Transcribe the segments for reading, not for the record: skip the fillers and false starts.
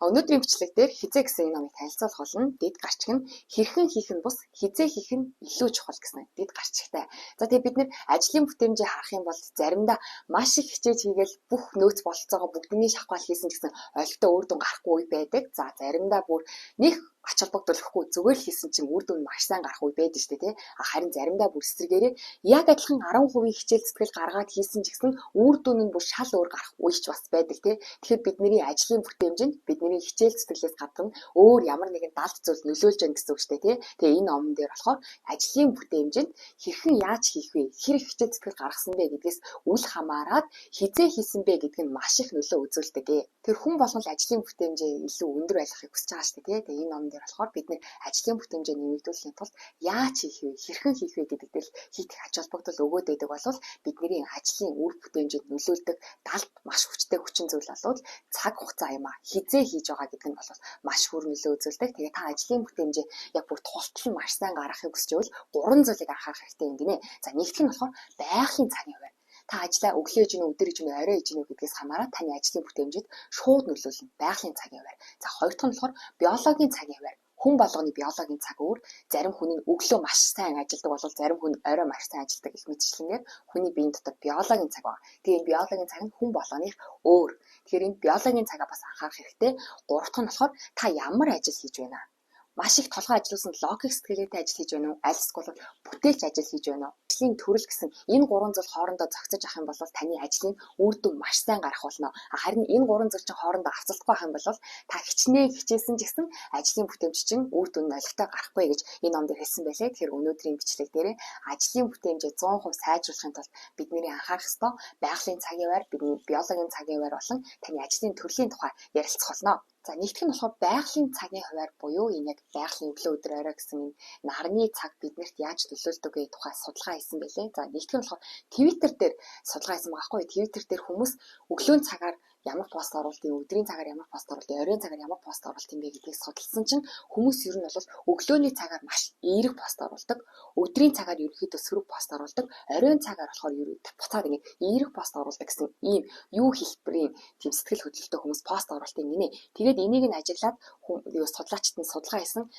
Өнөөдрийн бичлэг дээр хизээ гэсэн энэ номыг танилцуулах болно. Дэд гарчиг нь хэрхэн хийх нь бус, хизээ хийх нь илүү чухал гэсэн дэд гарчигтай. За тэгээд бид нэр ажлын бүтээмжийг харах юм бол заримдаа маш их хичээж хийгээл бүх нөөц бололцоогоо бүгднийг шахвал хийсэн гэсэн ойлголттой үр дүн гарахгүй үе байдаг. За заримдаа бүр нэг ач холбогдуулахгүй зүгээр л хийсэн чинь үр дүн маш сайн гарах үе байдаг шүү дээ, тий. Харин заримдаа бүр эсрэгээрээ яг адилхан 10% хичээл зүтгэл гаргаад хийсэн ч гэсэн үр дүн нь бүр шал өөр гарах үе ч бас байдаг, тий. Тэгэхээр бидний ажлын бүтээмжинд бидний хичээл зүтгэлээс гадна өөр ямар нэгэн далд зүйл нөлөөлж байна гэсэн үг шүү дээ, тий. Тэгээ энэ номон дээр болохоор ажлын бүтээмжинд хэрхэн яаж хийх вэ? Хэрэг хичээл зүтгэл гаргасан бэ гэдгээс үл хамааран хизээ хийсэн бэ гэдэг нь маш их нөлөө үзүүлдэг. Тэр хүн болгон ажлын бүтээмжээ илүү өндөр байлгахыг хүсэж байгаа шүү дээ, тий. Тэгээ энэ номон дээр болохоор бид нэр ажлын бүтээмжээ нэмэгдүүлэхийн тулд яаж хийх вэ? Хэрхэн хийх вэ гэдэг дээр хийх ач холбогдол өгөөд байдаг бол бидний ажлын үр бүтээмжид нөлөөлдөг далд маш хүчтэй хүчин зүйл болвол цаг хугацаа юм а хизээ хийж байгаа гэдэг нь бол маш хүр нөлөө үзүүлдэг. Тэгээ та ажлын бүтээмжээ яг бүр тултал маш сайн гаргахыг хүсч байвал 3 зүйлийг анхаарах хэрэгтэй юм гинэ. За нэгдүгээр нь болохоор байгалийн цагийн хуваар. Та ажлаа өглөө ижин үү, өдөр ижин үү, орой ижин үү гэдгээс хамааран таны ажлын бүтээмжид шууд нөлөөлнө. Байгалийн цагийн хуваар. За хоёр дахь нь болохоор биологийн цагийн хуваар. Хүн болгоны биологийн цаг өөр. Зарим хүн нь өглөө маш сайн ажилладаг бол зарим хүн орой маш сайн ажилладаг гэх мэтчлэнгээр хүний биеийн дотор биологийн цаг байна. Тэгээ энэ биологийн цаг нь хүн болгоных өөр. Тэгэхээр энэ биологийн цагаа бас анхаарах хэрэгтэй. Гурав дахь нь болохоор та ямар ажил хийж байна? Маш их толгой ажилласан логик сэтгэлгээтэй ажил хийж байна уу? Аль эсвэл бүтээлч ажил хийж байна уу? Ажлын төрөл гэсэн энэ гурван зүйл хоорондоо зохицож авах юм бол таны ажлын үр дүн маш сайн гарах болно. Харин энэ гурван зүйл чинь хоорондоо авцалдахгүй байх юм бол та хичнээн хичээсэн ч гэсэн ажлын бүтээмж чинь үр дүн олигтой гарахгүй гэж энэ номдэр хэлсэн байлээ. Тэгэхээр өнөөдрийн бичлэг дээр ажлын бүтээмжээ 100% сайжруулахын тулд бидний анхаарах ёстой байгалийн цагийн хуваар, бидний биологийн цагийн хуваар болон таны ажлын төрлийн тухай ярилцах болно. За нэгдүгээр нь болохоор байгалийн цагийн хуваар буюу энэ яг байгалийн өглөө өдөр орой гэсэн энэ нарны цаг биднэрт яаж нөлөөлдөг вэ тухай судалгаа хийсэн байлээ. За нэгдүгээр нь болохоор Twitter дээр судалгаа хийсэн байгаа хгүй. Twitter дээр хүмүүс өглөөний цагаар ямар пост оруулдгийг, өдрийн цагаар ямар пост оруулдгийг, оройн цагаар ямар пост оруулдгийг бэ гэдгийг судалсан чинь хүмүүс ер нь бол өглөөний цагаар маш эерэг пост оруулдаг, өдрийн цагаар ерөнхийдөө сөрөг пост оруулдаг, оройн цагаар болохоор буцаад ингэ эерэг пост оруулдаг гэсэн ийм юу хэлбэрийн тийм сэтгэл хөдлөлтөй хүмүүс пост оруулалтыг гинэ. Тэгээд энийг нь ажиглаад судлаачид нь судалгаа хийсэн.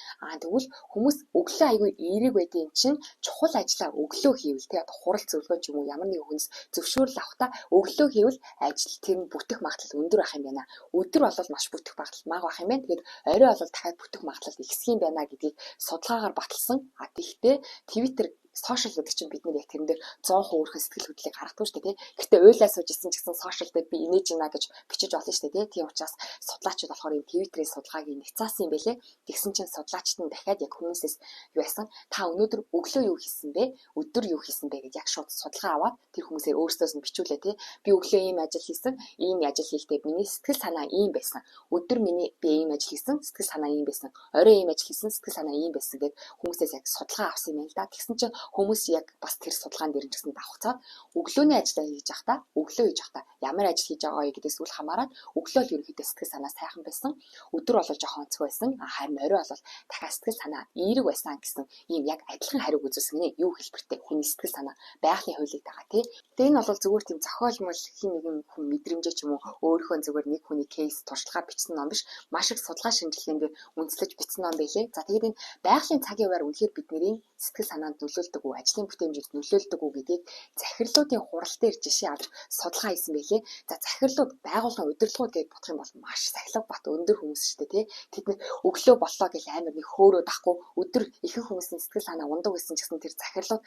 Тэгвэл хүмүүс өглөө айгүй эерэг байдгийн чинь чухал ажлаа өглөө хийвэл тий одоо хурал зөвлөгөө ч юм уу ямар нэгэн хүнс зөвшөөрөл авахдаа өглөө хийвэл ажил тэр нь бүтэх магадлал өндөр байх юм байна. Өдөр бол маш бүтэх магадлал бага байх юм байна. Тэгээд орой бол дахиад бүтэх магадлал ихсэх юм байна гэдгийг судалгаагаар баталсан. Тэгэхдээ Twitter сошиал гэдэг чинь бид нэг яг тэрэн дээр 100% өөрхөн сэтгэл хөдлөлийг гаргадаг шүү дээ, тий. Гэхдээ уйлаа сууж исэн ч гэсэн сошиал дээр би инээж гинэ гэж бичиж олно шүү дээ, тий. Тийм учраас судлаачид болохоор энэ Twitter-ийн судалгааг нягцаасан юм байлээ. Тэгсэн чинь судлаачид нь дахиад яг хүмүүсээс юу байсан? Та өнөөдөр өглөө юу хийсэн бэ? Өдөр юу хийсэн бэ гэж яг шууд судалгаа аваад тэр хүмүүсээр өөрсдөөс нь бичүүлээ, тий. Би өглөө ийм ажил хийсэн, ийм ажил хийхдээ миний сэтгэл санаа ийм байсан. Өдөр би ийм ажил хийсэн, сэтгэл санаа ийм байсан. Орой ийм ажил хийсэн, сэтгэл санаа ийм байсан гэдэг хүмүүсээс яг судалгаа авсан юм л да. Тэгсэн чинь хүмүүс яг бас тэр судалгаан дээр нь гэсэн давхцаад өглөөний ажиллаа хийж явахдаа өглөө хийж явахдаа ямар ажил хийж байгаа вэ гэдгээс үл хамааран өглөө л ерөнхийдөө сэтгэл санаа сайхан байсан, өдөр бол жоохон онцгой байсан, харин орой бол дахиад сэтгэл санаа эерэг байсан гэсэн ийм яг адилхан хариуг үзүүлсэн гинэ. Юу хэлбэртэй хүний сэтгэл санаа байгалийн хуулийг дагаа тий. Тэгээ энэ бол зүгээр тийм зохиолмол хин нэгэн хүн мэдрэмжээ ч юм уу өөрийнхөө зүгээр нэг хүний кейс туршлагаар бичсэн ном биш, маш их судалгаа шинжилгээнд үндэслэж бичсэн ном байлээ. За тэгээд энэ байгалийн цагийн хуваар үнэхээр бидний сэтгэл санаанд нөлөөлдөг үү, ажлын бүтээмжид нөлөөлдөг үү гэдгийг захирлуудын хурал дээр жишээ авч судалгаа хийсэн байлээ. За захирлууд байгууллагын удирдлагууд гэж бодох юм бол маш сахилга бат өндөр хүмүүс шүү дээ, тий. Тэд нэг өглөө боллоо гэж амар нэг хөөрөө дахгүй өдөр ихэнх хүмүүсийн сэтгэл санаа ундаг гэсэн ч гэсэн тэр захирлууд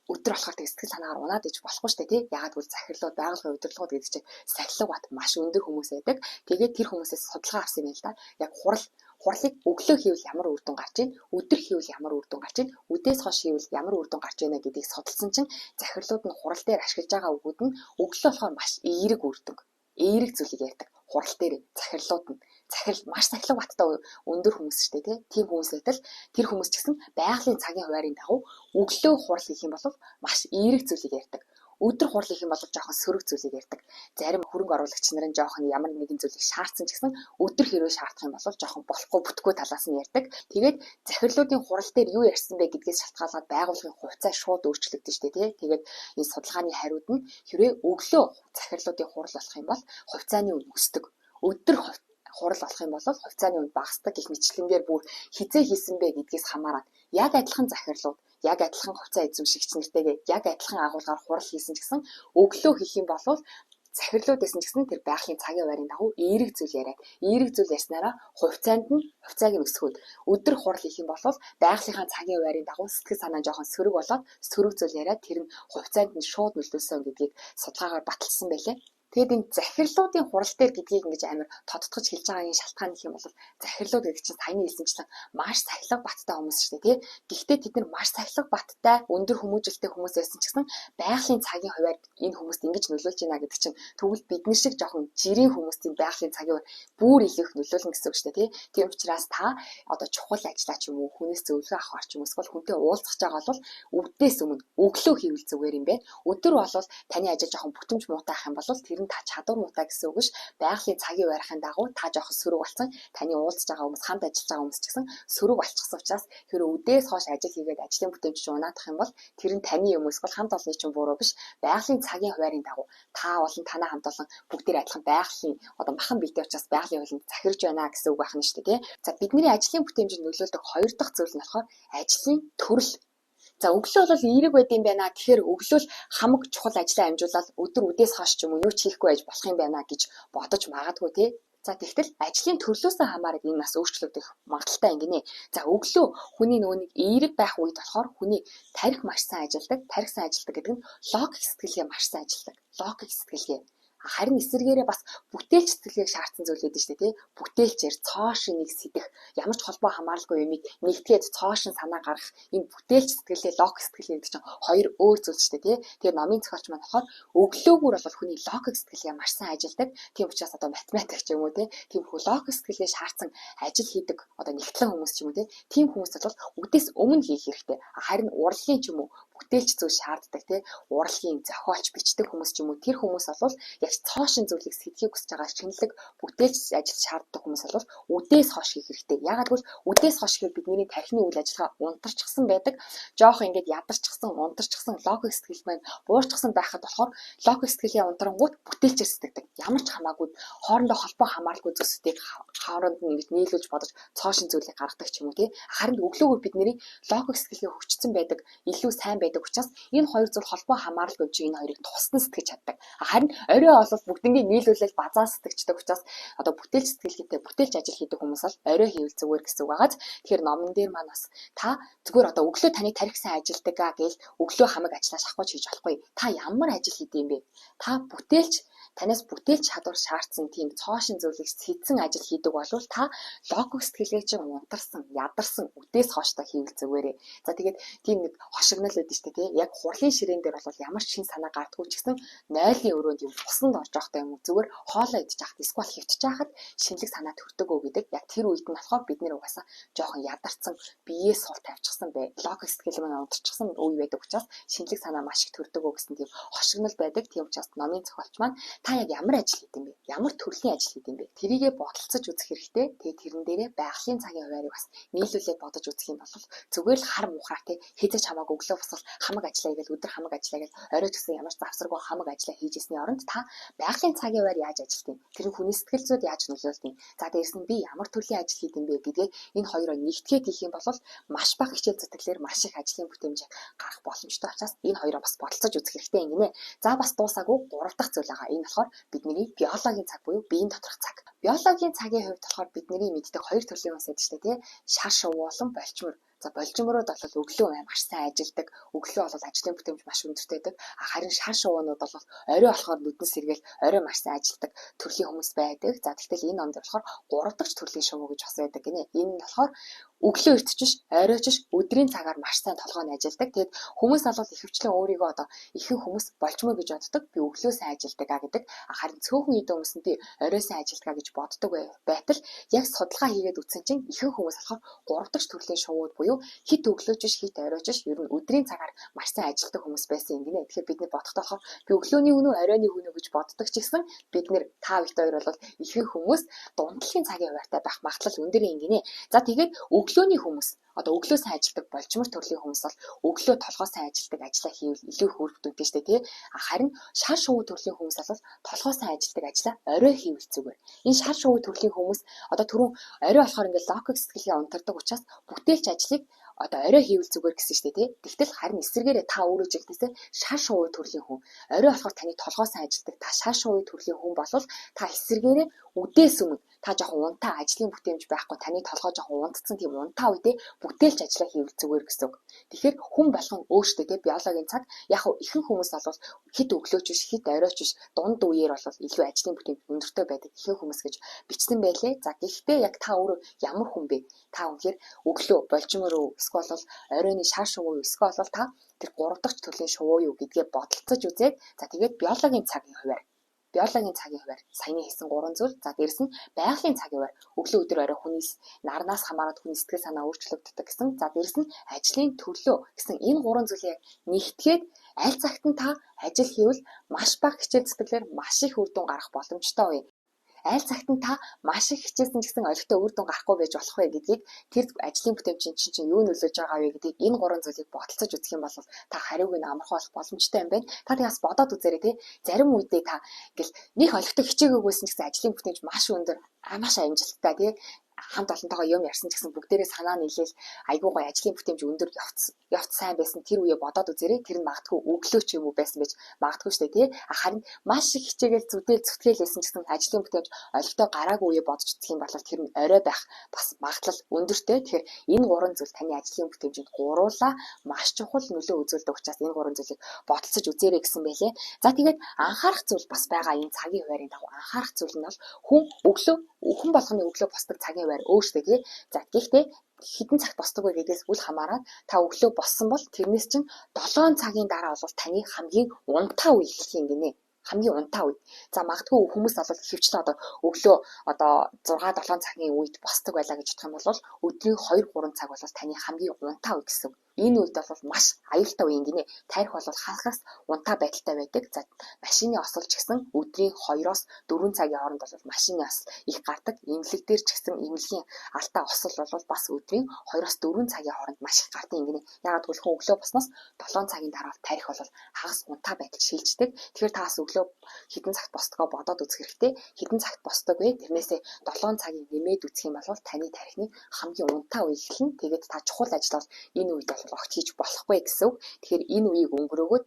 өдөр болохоор тэг сэтгэл санаагаар унаад иж болохгүй шүү дээ, тий. Ягаад гэвэл захирлууд байгууллагын удирдлагууд гэдэг чинь сахилга бат маш өндөр хүмүүс байдаг. Тэгээд тэр хүмүүсээс судалгаа авсан юм л да. Яг хурлыг өглөө хийвэл ямар үр дүн гарч ийн, өдөр хийвэл ямар үр дүн гарч ийн, үдээс хойш хийвэл ямар үр дүн гарч ийнэ гэдгийг судалсан чинь захирлууд нь хурал дээр ашиглаж байгаа үгүүд нь өглөө болохоор маш эерэг үр дүн, эерэг зүйлийг ярьдаг. Хурал дээр захирлууд нь маш сахилга баттай өндөр хүмүүс шүү дээ, тий. Тийм хүмүүс байтал тэр хүмүүс ч гэсэн байгалийн цагийн хуваарийн дагуу өглөө хурал хийх юм бол маш эерэг зүйлийг ярьдаг. Өдөр хурал хийх юм бол жоохон сөрөг зүйлийг ярьдаг. Зарим хөрөнгө оруулагч нар нь жоохон ямар нэгэн зүйлийг шаардсан ч гэсэн өдөр хэрвээ шаардах юм бол жоохон болохгүй бүтггүй талаас нь ярьдаг. Тэгээд захирлуудын хурал дээр юу ярьсан бэ гэдгээс шалтгаалаад байгууллагын хувьцаа шууд өөрчлөгдөн шүү дээ, тий. Тэгээд энэ судалгааны хариуд нь хэрвээ өглөө захирлуудын хурал болох юм бол хувьцааны үн өсдөг. Өдөр хурал болох юм бол хувьцааны үн багасдаг гэх мэтлэнгээр бүр хизээ хийсэн бэ гэдгээс хамаарат яг адилхан захирлууд, яг адилхан хувьцаа эзэмшигч нартэйгээ яг адилхан агуулгаар хурал хийсэн ч гэсэн өглөө хийх юм бол захирлууд байсан ч гэсэн тэр байгалийн цагийн байрын дагуу эерэг зүйл яриад, эерэг зүйл ярьснараа хувьцааг нь өсгөөд өдөр хурал хийх юм бол байгалийнхаа цагийн байрын дагуу сэтгэл санаа жоохон сөрөг болоод сөрөг зүйл яриад тэр нь хувьцаанд нь шууд нөлөөсөн гэдгийг судалгаагаар баталсан байлээ. Тэгээд энэ захирлуудын хурал дээр гэдгийг ингэж амар тодтогч хэлж байгаагийн шалтгаан гэх юм бол захирлууд гэдэг чинь саяны хэлсэнчлэн маш сахилга баттай хүмүүс шүү дээ, тий. Гэхдээ тэд нар маш сахилга баттай өндөр хүмүүжлтэй хүмүүс байсан ч гэсэн байгалийн цагийн хувьд энэ хүмүүст ингэж нөлөөлж байна гэдэг чинь тэгвэл бид нар шиг жоохон жирийн хүмүүсийн байгалийн цагийн хувьд бүр илүү их нөлөөлнө гэсэн үг шүү дээ, тий. Тийм учраас та одоо чухал ажиллаа ч юм уу, хүнээс зөвлөгөө авахар ч юм уу, эсвэл хүнтэй уулзах гэж байгаа бол өвдөөс өмнө өглөө хийвэл зүгээр юм байна. Өдөр бол таны ажил жоохон бүтэмж муутай ах юм бол тэр нь та чадвар муутай гэсэн үг ш. Байгалийн цагийн байрахын дагуу та жоохон сөрөг болсон. Таны уулзж байгаа хүмүүс, хамт ажиллаж байгаа хүмүүс ч гэсэн сөрөг болчихсон учраас тэр өдөөс хойш ажил хийгээд ажлын бүтэмж чинь унаадах юм бол тэр нь таны юм эсвэл хамт олонны чинь буруу биш. Байгалийн цагийн хуваарийн дагуу та болон танаа хамт олон бүгдээр адилхан байгалийн одоо махан биетэй учраас байгалийн хуулинд захирж байна гэсэн үг байна шүү дээ, тий. За бидний ажлын бүтэмжинд нөлөөлдөг хоёр дахь зүйл нь болохоор ажлын төрөл. За өглөө бол эерэг байд юм байна. Тэгэхээр өглөө л хамаг чухал ажлаа амжуулаад өдөр үдээс хойш ч юм уу юу ч хийхгүй байж болох юм байна гэж бодож магадгүй, тий. За тэгтэл ажлын төрлөөсөө хамаарат энэ бас өөрчлөгдөх магадaltaй ингэнэ. За өглөө хүний нөгөө нэг эерэг байх үед болохоор хүний тарих маш сайн ажилдаг. Тарих сайн ажилдаг гэдэг нь логик сэтгэлгээ маш сайн ажилдаг. Логик сэтгэлгээ. Харин эсвэргээрээ бас бүтээлч сэтгэлгээг шаардсан зүйл байдаг шүү дээ, тий. Бүтээлчээр цоошин нэг сэтгэх, ямар ч холбоо хамааралгүй юмыг нэгтгээд цоошин санаа гаргах энэ бүтээлч сэтгэлгээ, логик сэтгэлгээ гэдэг чинь хоёр өөр зүйл шүү дээ, тий. Тэгэхээр номын зохиолч маань болохоор өглөөгөр бол хүний логик сэтгэлгээ маш сайн ажилдаг. Тийм учраас одоо математик ч юм уу, тий. Тийм хөө логик сэтгэлгээ шаардсан ажил хийдэг одоо нэгтлэн хүмүүс ч юм уу, тий. Тийм хүмүүс бол үдээс өмнө хийх хэрэгтэй. Харин урлагийн ч юм уу бүтээлч зүйл шаарддаг, тий. Урлагийн зохиолч бичдэг хүмүүс ч юм уу, тэр хүмүүс бол яг цоошин зүйлийг сэтгэхийг хүсэж байгаа шинэлэг бүтээлч ажил шаарддаг хүмүүс бол үдээс хойш хийх хэрэгтэй. Ягаад гэвэл үдээс хойш гэхэд бидний тархины үйл ажиллагаа унтарчихсан байдаг. Жоох ингээд ядарчихсан, унтарчихсан логик сэтгэл маань буурчихсан байхад болохоор логик сэтгэлийн унтрангууд бүтээлчээр сэтгэдэг. Ямар ч хамаагүй хоорондоо холбоо хамааралгүй зүйлсүүдийг хооронд нь ингэж нийлүүлж бодож цоошин зүйлийг гаргадаг ч юм уу, тий. Харин өглөөгөр бидний логик сэтгэлгээ хөгжсөн байдаг, илүү сайн байдаг учраас энэ хоёр зүйл холбоо хамааралгүй чинь энэ хоёрыг тусдан сэтгэж чаддаг. Харин орой бол бүгднийг нийлүүлэл базаа сэтгэждэг учраас одоо бүтээлч сэтгэлгээтэй бүтээлч ажил хийдэг хүмүүс бол орой хийвэл зүгээр гэсэн үг байгааз. Тэгэхээр номон дээр маань бас та зүгээр одоо өглөө таны тарих сайн ажилдаг гэж өглөө хамаг ажиллаж авахгүй хийж болохгүй. Та ямар ажил хийдэм бэ? Та танаас бүтээлч чадвар шаардсан тийм цоошин зүйлийг сэдсэн ажил хийдэг бол та логик сэтгэлгээ чинь унтарсан, ядарсан үдээс хооштой хийвэл зүгээрээ. За тэгээд тийм нэг хошигнол байдаг шүү дээ, тий. Яг хурлын ширээн дээр бол ямар ч шин санаа гардгүй ч гэсэн нойлын өрөөнд юм усанд орж явахдаа юм уу зүгээр хоолоо идэж яхад эсвэл хөвтөж яхад шинэлэг санаа төрдөг үү гэдэг. Яг тэр үед нь болохоор бид нэр угаасаа жоохон ядарсан, биеэ сул тавьчихсан бай. Логик сэтгэл маань унтарчихсан үе байдаг учраас шинэлэг санаа маш их төрдөг үү гэсэн тийм хошигнол байдаг. Тийм учраас номын зохиолч маань та яг ямар ажил хийдэм бэ? Ямар төрлийн ажил хийдэм бэ? Тэрийгэ бодолцож үзэх хэрэгтэй. Тэгээд тэрэн дээрээ байгалийн цагийн хуваарийг бас нийлүүлээд бодож үзэх юм бол зүгээр л хар мухаар тий хэзээ ч хамаагүй өглөө босвол хамаг ажиллаа хийгээл өдөр хамаг ажиллаа гэж орой гэсэн ямар ч завсаргүй хамаг ажиллаа хийж ирсний оронд та байгалийн цагийн хуваар яаж ажилтیں۔ Тэр нь хүний сэтгэл зүйд яаж нөлөөлтیں۔ За дээрс нь би ямар төрлийн ажил хийдэм бэ гэдгээ энэ хоёроо нэгтгээд хийх юм бол маш бага хичээл зүтгэлээр маш их ажлын бүтэмж гарах боломжтой учраас энэ хоёроо бас бодолцож үзэх хэрэгтэй юм гинэ. За бас дуусаагүй 3 дахь зүйл байгаа. Энэ болохоор бидний биологийн цаг буюу биеийн доторх цаг. Биологийн цагийн хувьд болохоор бидний мэддэг хоёр төрлийн хүмүүс байдаг шүү дээ, тий. Шар шувуу болон болчмор. За болжморууд бол өглөө маш сайн ажилдаг. Өглөө бол ажлын бүтэмж маш өндөртэй байдаг. Харин шар шувуунууд бол орой болохоор нүднээс сэргээл орой маш сайн ажилдаг төрлийн хүмүүс байдаг. За тэгтэл энэ онд болохоор 3 дахь төрлийн шувуу гэж бас байдаг гинэ. Энэ нь болохоор өглөө эртчиш, оройч өдрийн цагаар маш сайн толгойн ажилдаг. Тэгэд хүмүүс бол ихэвчлэн өөрийгөө одоо ихэнх хүмүүс болжмоо гэж боддог. Би өглөө сайн ажилдаг гэдэг. Харин цөөхөн идэ хүмүүс нь би орой сайн ажилдаг гэж боддог байтал яг судалгаа хийгээд үзсэн чинь ихэнх хүмүүс болохоор 3 дахь төрлийн шувууд буюу хит өглөөч хит оройч ер нь өдрийн цагаар маш сайн ажилдаг хүмүүс байсан юм гинэ. Тэгэхээр бид бодохдоо болохоор би өглөөний хүн үү, оройны хүн үү гэж боддог ч гэсэн бид нэр та бүхэн хоёр бол ихэнх хүмүүс дундлагын цагийн хуваартай байх магадлал өндөр юм гинэ. За тэгээд өглөөний хүмүүс одоо өглөө сайн ажилладаг болжмор төрлийн хүмүүс бол өглөө толгой сайн ажилладаг ажиллаа хийвэл илүү их үр дүнтэй шүү дээ тий. Харин шар шувуу төрлийн хүмүүс бол толгой сайн ажилладаг ажиллаа орой хийвэл зүгээр. Энэ шар шувуу төрлийн хүмүүс одоо түрүүн орой болохоор ингээд логик сэтгэлгээ унтардаг учраас бүтээлч ажлыг одоо орой хийвэл зүгээр гэсэн шүү дээ тий. Тэгтэл харин эсвэргээрээ та өөрөө жигтээсээ шар шувуу төрлийн хүн. Орой болохоор таны толгой сайн ажилладаг та шар шувуу төрлийн хүн болвол та эсвэргээрээ үдээс өмнө та жоохон унтаа ажлын бүтээмж байхгүй таны толгой жоохон унтцсан тийм унтаа үедээ бүтээлч ажиллаа хийвэл зүгээр гэсэн үг. Тэгэхээр хүн болгон өөртөө тий биологийн цаг яг ихэнх хүмүүс бол хэд өглөөч биш хэд оройч биш дунд үеэр бол илүү ажлын бүтээмж өндөртэй байдаг ихэнх хүмүүс гэж бичсэн байлээ. За гэхдээ яг та өөрөө ямар хүн бэ? Та үнэхээр өглөө болжмор уу эсвэл оройны шар шувуу юу эсвэл та тэр 3 дахь төрлийн шувуу юу гэдгээ бодолцож үзээд за тэгээд биологийн цагийн хувьар саяны хийсэн 3 зүйл. За дээрэс нь байгалийн цагийн хувьар өглөө өдөр орой хүний нарнаас хамаарат хүний сэтгэл санаа өөрчлөгддөг гэсэн. За дээрэс нь ажлын төлөө гэсэн энэ 3 зүйлийг нэгтгээд аль цагт нь та ажил хийвэл маш бага хичээл зүтгэлээр маш их үр дүн гарах боломжтой вэ? Аль цагт нь та маш их хичээсэн ч гэсэн олигтой үр дүн гарахгүй байж болох вэ гэдгийг тэр ажлын бүтээмжийн чинь юу нөлөөлж байгаа вэ гэдгийг энэ 3 зүйлийг бодолцож үзэх юм бол та хариуг нь амархан олох боломжтой юм байна. Та тэгээс бодоод үзээрэй тий. Зарим үедээ та ингээл нэг олигтой хичээгүйсэн ч гэсэн ажлын бүтээмж маш өндөр маш амжилттай тий хамт олонтойгоо юм ярьсан ч гэсэн бүгдээрээ санаа нийлээл айгуу гоё ажлын бүтээмж өндөр явц сайн байсан тэр үе бодоод үзээрэй. Тэр нь магадгүй өглөө ч юм уу байсан байж магадгүй шүү дээ тий. Харин маш их хичээгээл зүтгэл байсан ч гэсэн ажлын бүтээмж олигтой гараагүй үе бодож үзэх юм бол тэр нь орой байх бас магадлал өндөртэй. Тэгэхээр энэ 3 зүйл таны ажлын бүтээмжинд гуруула маш чухал нөлөө үзүүлдэг учраас энэ 3 зүйлийг бодолцож үзээрэй гэсэн байлээ. За тэгээд анхаарах зүйл бас байгаа энэ цагийн хуваарийн дагуу анхаарах зүйл нь бол хүн болгоны өглөө босдог цагийн хуваар өөртөө тий. За гэхдээ хэдэн цагт босдог вэ гэдгээс үл хамааран та өглөө боссон бол тэрнээс чинь 7 цагийн дараа бол таны хамгийн унтаа үе гэх юм гинэ. Хамгийн унтаа үе. За магадгүй хүмүүс бол ихэвчлэн одоо өглөө одоо 6-7 цагийн үед босдог байлаа гэж бодох юм бол өдрийн 2-3 цаг бол таны хамгийн унтаа үе гэсэн. Энэ үед бол маш аюултай үе гинэ. Тарих бол хагас унтаа байдалтай байдаг. За машины осолч гэсэн өдрийн 2-оос 4 цагийн хооронд бол машины осол их гардаг. Имлэг дээр ч гэсэн имлэгийн алдаа осол бол бас өдрийн 2-оос 4 цагийн хооронд маш их гардаг гинэ. Ягаад гэвэл хүн өглөө босноос 7 цагийн дараа тарих бол хагас унтаа байдал шилждэг. Тэгэхээр та бас өглөө хэдэн цагт босдгоо бодоод үзэх хэрэгтэй. Хэдэн цагт босдог вэ? Тэрнээсээ 7 цагийг нэмээд үзэх юм бол таны тарихны хамгийн унтаа үе эхэлнэ. Тэгээд та чухал ажлаар энэ үед бол огт хийж болохгүй гэсэн үг. Тэгэхээр энэ үеийг өнгөрөөгөөд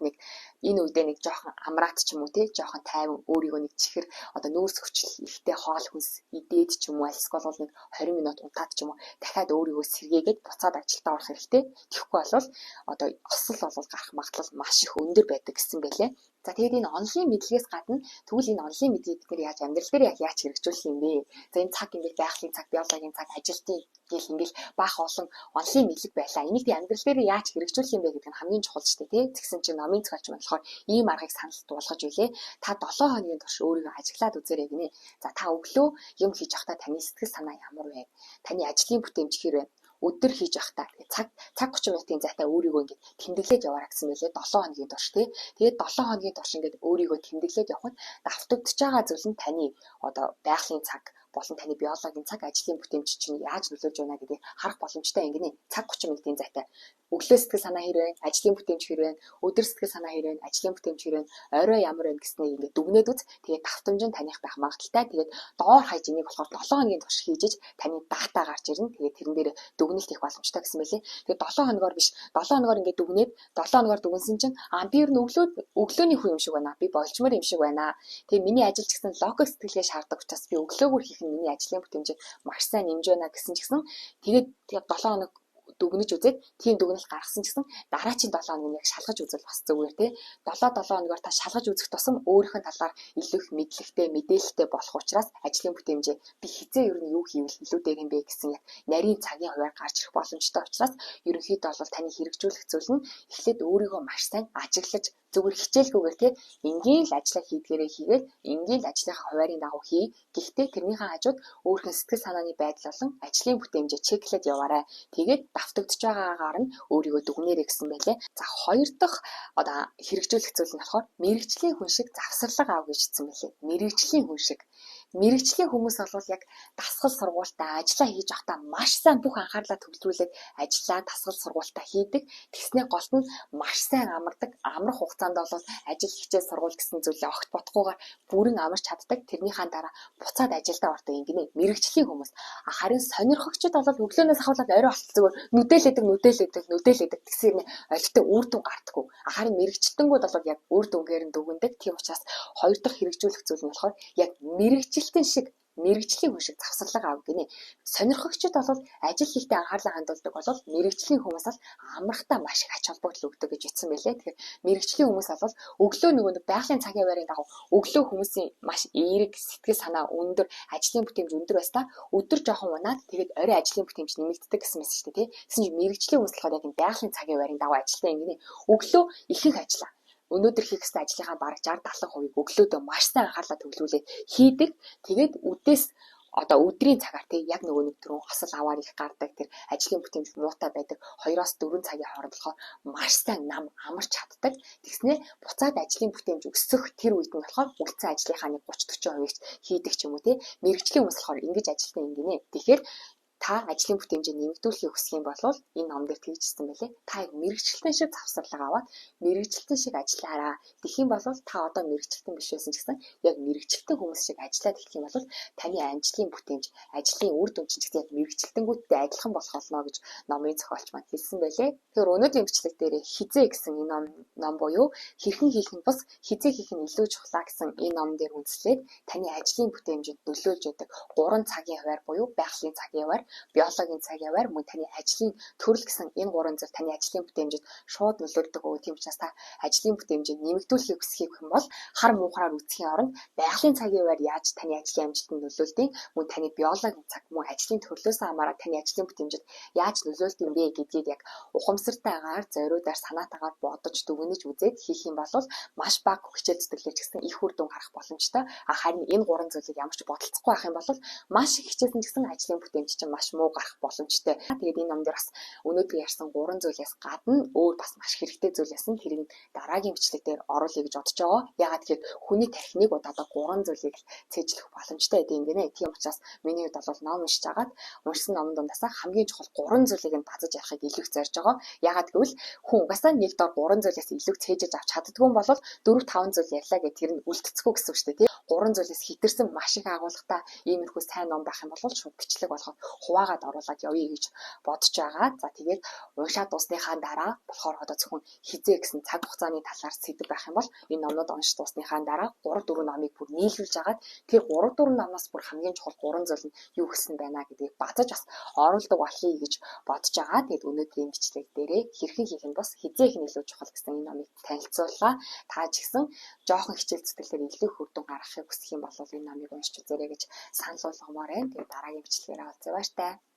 энэ үедээ нэг жоохон амраат ч юм уу тий жоохон тайван өөрийгөө нэг чихэр одоо нөөц хүчил ихтэй хоол хүнс идээд ч юм уу альсгол бол нэг 20 минут унтаад ч юм уу дахиад өөрийгөө сэргээгээд буцаад ажилдаа орох хэрэгтэй. Тэгэхгүй бол одоо осол бол гарах магадлал маш их өндөр байдаг гэсэн байлээ. За тэгээд энэ онлын мэдлэгээс гадна тэгвэл энэ онлын мэдлэгийг бид нэр яаж амьдрал дээр яаж хэрэгжүүлэх юм бэ? За энэ цаг ингээд байгалийн цаг, биологийн цаг, ажилтны гэл ингээд баах олон онлын мэдлэг байлаа. Энийг тий амьдрал дээр яаж хэрэгжүүлэх юм бэ гэдэг нь хамгийн чухал шүү дээ, тий. Тэгсэн чинь номын зохиолч маань болохоор ийм аргыг санал болгож илээ. Та 7 хоногийн турш өөрийгөө ажиглаад үзээрэй гинэ. За та өглөө юм хийж явахдаа таны сэтгэл санаа ямар вэ? Таны ажлын бүтээмж хэр вэ? Өдөр хийж явахдаа цаг 30 минутын зайтай өөрийгөө ингээд тэмдэглээд яваарай гэсэн мэлээ 7 хоногийн турш тий. Тэгээд 7 хоногийн турш ингээд өөрийгөө тэмдэглээд явах нь давтагдж байгаа зүйл нь таны одоо байгалийн цаг болон таны биологийн цаг ажлын бүтээмж чинь яаж нөлөөлж байна гэдгийг харах боломжтой юм гинэ. Цаг 30 минутын зайтай өглөө сэтгэл санаа хэрвээ ажлын бүтээмж хэрвээ өдөр сэтгэл санаа хэрвээ ажлын бүтээмж хэрвээ орой ямар вэ гэснийг ингээд дүгнээд үз. Тэгээд давтамж нь таних байх магадaltaй. Тэгээд доор хаяж энийг болохоор 7 хоногийн турш хийж таны дата гарч ирнэ. Тэгээд тэрэн дээр дүгнэлт их боломжтой гэсэн мэлээ. Тэгээд 7 хоногоор биш 7 хоногоор ингээд дүгнээд 7 хоногоор дүгнсэн чинь би ер нь өглөөний хүн юм шиг байна. Би болчмор юм шиг байна. Тэгээд миний ажил ч гэсэн логик сэтгэлгээ шаарддаг учраас би өглөөгөр хийх нь миний ажлын бүтээмжийг маш сайн нэмж байна гэсэн ч гэсэн тэгээд 7 хоног дүгнэж үзээд тийм дүгнэлт гаргасан ч гэсэн дараачийн 7 хоногийн яг шалгаж үзвэл бас зүгээр тий 7 хоногоор та шалгаж үзэх тусам өөрийнх нь талаар илүү их мэдлэгтэй мэдээлэлтэй болох учраас ажлын бүтээмжээ би хизээ ер нь юу хийвэл илүү дээр юм бэ гэсэн яг нарийн цагийн хуваар гарч ирэх боломжтой учраас ерөнхийдөө бол таны хэрэгжүүлэх зүйл нь эхлээд өөрийгөө маш сайн ажиглаж зүгээр хичээлгүйгээр тий энгийн л ажиллаа хийдгээрээ хийгээд энгийн л ажлынхаа хуваарийн дагуу хий. Гэхдээ тэрнийхээ хажууд өөрийнхөө сэтгэл санааны байдал болон ажлын бүтээмжээ чеклээд яваарай. Тэгээд давтагдж байгаагаар нь өөрийгөө дүгнээрэй гэсэн байлээ. За хоёр дахь одоо хэрэгжүүлэх зүйл нь болохоор мэрэгжлийн хүн шиг завсарлага аав гэж хэлсэн байлээ. Мэрэгжлийн хүн шиг. Мэргэжлийн хүмүүс бол яг дасгал сургуультаа ажиллаа хийж байхдаа маш сайн бүх анхаарлаа төвлөрүүлээд ажиллаа дасгал сургуультаа хийдэг. Тэгснээ голд нь маш сайн амардаг. Амрах хугацаанд бол ажил хичээл сургууль гэсэн зүйлээ огт бодохгүйгээр бүрэн амарч чаддаг. Тэрнийхээ дараа буцаад ажилдаа ордог юм гинэ. Мэргэжлийн хүмүүс. Харин сонирхогчд бол өглөөнөөс ахуулаад орой болтол зүгээр нүдээлэдэг гэсэн олигтой үр дүн гардаггүй. Харин мэргэжтэнгүүд бол яг үр дүнгээр нь дүгндэг. Тийм учраас хоёр дахь хэрэгжүүлэх зүйл нь болохоор яг мэргэжлийн хүн шиг завсарлага аав гинэ. Сонирхогчд бол ажил хийхдээ анхаарлаа хандуулдаг бол мэргэжлийн хүмүүс бол амрахтаа маш их ач холбогдол өгдөг гэж хэлсэн байлээ. Тэгэхээр мэргэжлийн хүмүүс бол өглөө нөгөө байгалийн цагийн байрын дагуу өглөө хүмүүсийн маш эерэг сэтгэл санаа өндөр, ажлын бүтээмж өндөр байсаа өдөр жоохон унаад тэгээд орой ажлын бүтээмж нэмэгддэг гэсэн мэт шүү дээ, тий. Гэсэн чинь мэргэжлийн хүмүүс болохоор яг байгалийн цагийн байрын дагуу ажилтаа юм гинэ. Өглөө ихэнх ажиллаа өнөөдөр хийх ёстой ажлынхаа бараг 60-70% өглөөдөө маш сайн анхаарлаа төвлөрүүлээд хийдэг. Тэгээд өдрийн цагаар тий яг нөгөө нэг түрүүн хосол аваар их гардаг тэр ажлын бүтээмж муутай байдаг 2-4 цагийн хооронд болохоор маш сайн нам амарч чаддаг. Тэгснээ буцаад ажлын бүтээмж өсөх тэр үед нь болохоор үлдсэн ажлынхаа 30-40%-ийг хийдэг ч юм уу тий. Мэргэжлийн хүмүүс болохоор ингэж ажилтан юм гинэ. Тэгэхээр та ажлын бүтээмжийг нэмэгдүүлэхийг хүсэх юм бол энэ ном дээр тэгжсэн байлээ. Та мэргэжилтэн шиг завсарлага аваад мэргэжилтэн шиг ажиллаараа. Тэгэх юм бол та одоо мэргэжилтэн биш байсан ч гэсэн яг мэргэжилтэн хүмүүс шиг ажиллаад эхлэх юм бол таны ажлын бүтээмж, ажлын үр дүн чинь яг мэргэжилтэнгүүдтэй адилхан болох болно гэж номын зохиолч маань хэлсэн байлээ. Тэгэхээр өнөөдрийн бичлэг дээр хизээ гэсэн энэ ном буюу хэрхэн хийх нь бус, хизээ хийх нь илүү чухлаа гэсэн энэ ном дээр үндэслээд таны ажлын бүтээмжид нөлөөлж яадаг 3 цагийн хуваар буюу байгалийн цагийн хуваар, биологийн цагийн хуваар мөн таны ажлын төрөл гэсэн энэ 3 зүйл таны ажлын бүтээмжид шууд нөлөөлдөг. Тийм учраас та ажлын бүтээмжийг нэмэгдүүлэхийг хүсэх юм бол хар муухраар үзхийн оронд байгалийн цагийн хуваар яаж таны ажлын амжилтанд нөлөөлдөг, мөн таны биологийн цаг, мөн ажлын төрлөөс хамааран таны ажлын бүтээмжид яаж нөлөөлдөг юм бэ гэдгийг яг ухамсартайгаар, зориудаар, санаатаагаар бодож дүгнэж үзээд хийх юм бол маш бага хичээл зүтгэлээр ч гэсэн их үр дүн гарах боломжтой. Харин энэ 3 зүйлийг ямар ч бодолцохгүй байх юм бол маш их хичээсэн ч гэсэн ажлын бүтээмж чинь маш муу гарах боломжтой. Тэгээд энэ ном дээр бас өнөөдөр ярьсан 3 зүйлээс гадна өөр бас маш хэрэгтэй зүйл ясан тэрийг дараагийн бичлэгээр оруулъя гэж бодож байгаа. Ягаад гэвэл хүний тархиныг удаадаг 3 зүйлийг цээжлэх боломжтой гэдэг юм гинэ. Тийм учраас миний хувьд бол ном уншиж агаад уншсан номын дундаас хамгийн чухал 3 зүйлийг нь базаж явахыг илүү их зорж байгаа. Ягаад гэвэл хүн угаасаа нэг дор 3 зүйлээс илүү цээжж авч чаддгүй юм бол 4-5 зүйл ярьлаа гэх тэр нь үлдэцэхгүй гэсэн үг шүү дээ, тийм. 3 зүйлээс хэтэрсэн маш их агуулгатай иймэрхүү сайн ном байх юм бол шууд бичлэг болгоод хуваагаад оруулаад явъя гэж бодож байгаа. За тэгээд уншаад дуусныхаа дараа болохоор одоо зөвхөн хизээ гэсэн цаг хугацааны талаар сэдв байх юм бол энэ номнууд уншиж дуусныхаа дараа 3-4 номыг бүр нийлүүлж агаад тэр 3-4 номоос бүр хамгийн чухал 3 зүйл нь юу гэсэн байна гэдгийг базаж бас оруулдаг болхий гэж бодож байгаа. Тэгээд өнөөдрийн бичлэг дээрээ хэрхэн хийх нь бас хизээ их илүү чухал гэсэн энэ номыг танилцууллаа. Та ч гэсэн жоохон хичээл зүтгэлээр илүү их үр дүн гаргахыг хүсэх юм бол энэ номыг уншиж үзээрэй гэж санал болгомоор байна. Тэгээд дараагийн бичлэгээр уулзъя баяртай.